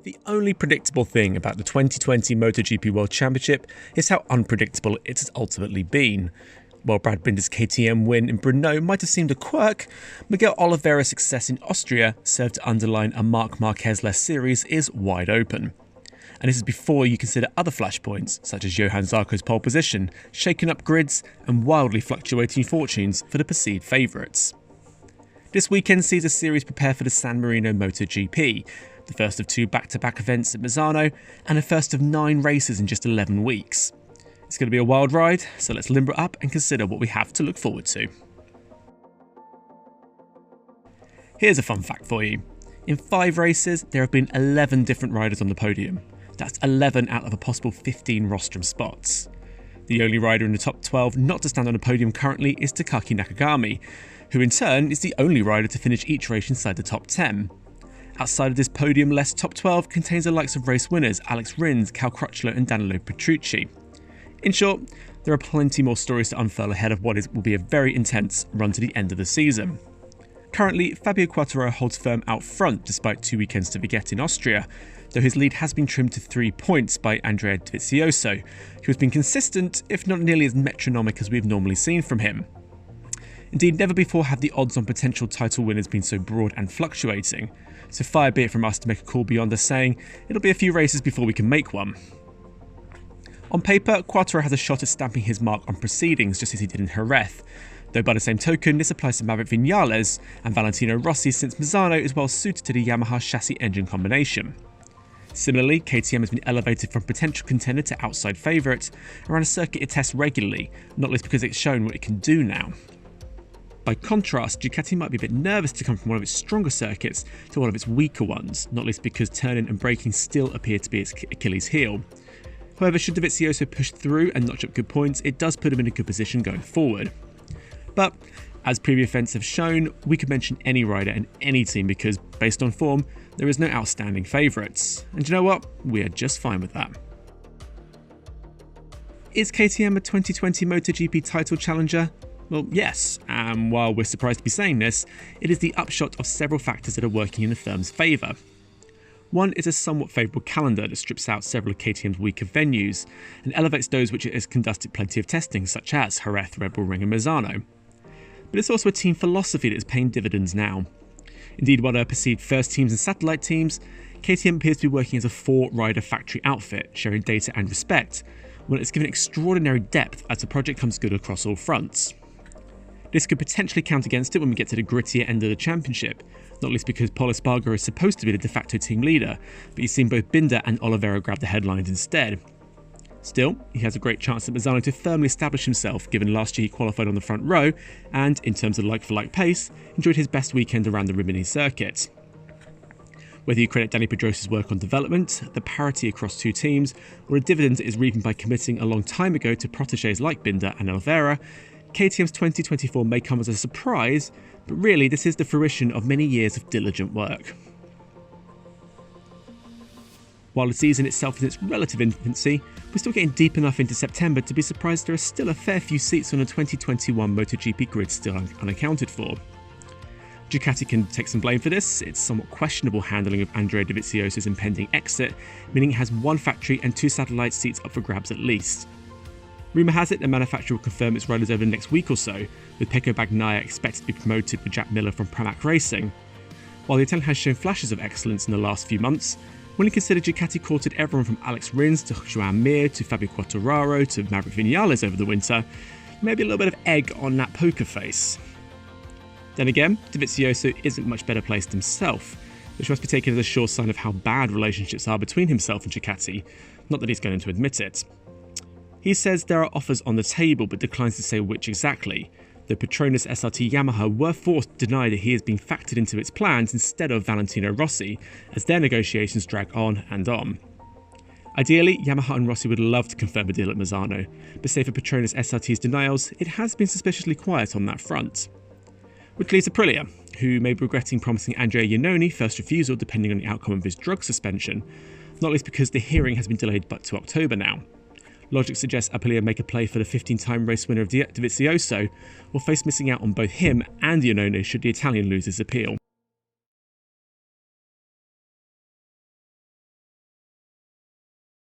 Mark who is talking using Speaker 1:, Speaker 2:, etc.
Speaker 1: The only predictable thing about the 2020 MotoGP World Championship is how unpredictable it has ultimately been. While Brad Binder's KTM win in Brno might have seemed a quirk, Miguel Oliveira's success in Austria served to underline a Marc Marquez-less series is wide open. And this is before you consider other flashpoints, such as Johann Zarco's pole position, shaken up grids and wildly fluctuating fortunes for the perceived favourites. This weekend sees a series prepare for the San Marino MotoGP, the first of two back-to-back events at Misano, and the first of 9 races in just 11 weeks. It's going to be a wild ride, so let's limber it up and consider what we have to look forward to. Here's a fun fact for you. In 5 races, there have been 11 different riders on the podium. That's 11 out of a possible 15 rostrum spots. The only rider in the top 12 not to stand on a podium currently is Takaki Nakagami, who in turn is the only rider to finish each race inside the top 10. Outside of this podium-less top 12 contains the likes of race winners Alex Rins, Cal Crutchlow and Danilo Petrucci. In short, there are plenty more stories to unfurl ahead of what will be a very intense run to the end of the season. Currently, Fabio Quartararo holds firm out front despite 2 weekends to Viguet in Austria, though his lead has been trimmed to 3 points by Andrea Dovizioso, who has been consistent, if not nearly as metronomic as we've normally seen from him. Indeed, never before have the odds on potential title winners been so broad and fluctuating, so far be it from us to make a call beyond us saying it'll be a few races before we can make one. On paper, Quartararo has a shot at stamping his mark on proceedings just as he did in Jerez, though by the same token this applies to Maverick Vinales and Valentino Rossi since Misano is well suited to the Yamaha chassis engine combination. Similarly, KTM has been elevated from potential contender to outside favourite around a circuit it tests regularly, not least because it's shown what it can do now. By contrast, Ducati might be a bit nervous to come from one of its stronger circuits to one of its weaker ones, not least because turning and braking still appear to be its Achilles heel. However, should Dovizioso push through and notch up good points, it does put him in a good position going forward. But, as previous events have shown, we could mention any rider and any team because, based on form, there is no outstanding favourites. And you know what? We are just fine with that. Is KTM a 2020 MotoGP title challenger? Well, yes, and while we're surprised to be saying this, it is the upshot of several factors that are working in the firm's favour. One is a somewhat favourable calendar that strips out several of KTM's weaker venues and elevates those which it has conducted plenty of testing, such as Jerez, Red Bull Ring and Misano. But it's also a team philosophy that is paying dividends now. Indeed, while there are perceived first teams and satellite teams, KTM appears to be working as a 4-rider factory outfit, sharing data and respect, when it's given extraordinary depth as the project comes good across all fronts. This could potentially count against it when we get to the grittier end of the championship, not least because Pol Espargaro is supposed to be the de facto team leader, but you've seen both Binder and Oliveira grab the headlines instead. Still, he has a great chance at Misano to firmly establish himself, given last year he qualified on the front row and, in terms of like-for-like pace, enjoyed his best weekend around the Rimini circuit. Whether you credit Dani Pedrosa's work on development, the parity across 2 teams, or a dividend it is reaping by committing a long time ago to protégés like Binder and Oliveira, KTM's 2024 may come as a surprise, but really this is the fruition of many years of diligent work. While the season itself is in its relative infancy, we're still getting deep enough into September to be surprised there are still a fair few seats on the 2021 MotoGP grid still unaccounted for. Ducati can take some blame for this. Its somewhat questionable handling of Andrea Dovizioso's impending exit, meaning it has 1 factory and 2 satellite seats up for grabs at least. Rumour has it the manufacturer will confirm its riders over the next week or so, with Pecco Bagnaia expected to be promoted with Jack Miller from Pramac Racing. While the Italian has shown flashes of excellence in the last few months, when you consider Ducati courted everyone from Alex Rins to Joan Mir to Fabio Quartararo to Maverick Vinales over the winter, maybe a little bit of egg on that poker face. Then again, Dovizioso isn't much better placed himself, which must be taken as a sure sign of how bad relationships are between himself and Ducati, not that he's going to admit it. He says there are offers on the table but declines to say which exactly, though Petronas SRT Yamaha were forced to deny that he has been factored into its plans instead of Valentino Rossi, as their negotiations drag on and on. Ideally, Yamaha and Rossi would love to confirm a deal at Misano, but save for Petronas SRT's denials, it has been suspiciously quiet on that front. Which leaves Aprilia, who may be regretting promising Andrea Iannone first refusal depending on the outcome of his drug suspension, not least because the hearing has been delayed but to October now. Logic suggests Aprilia make a play for the 15-time race winner of Dovizioso, or face missing out on both him and Iannone should the Italian lose his appeal.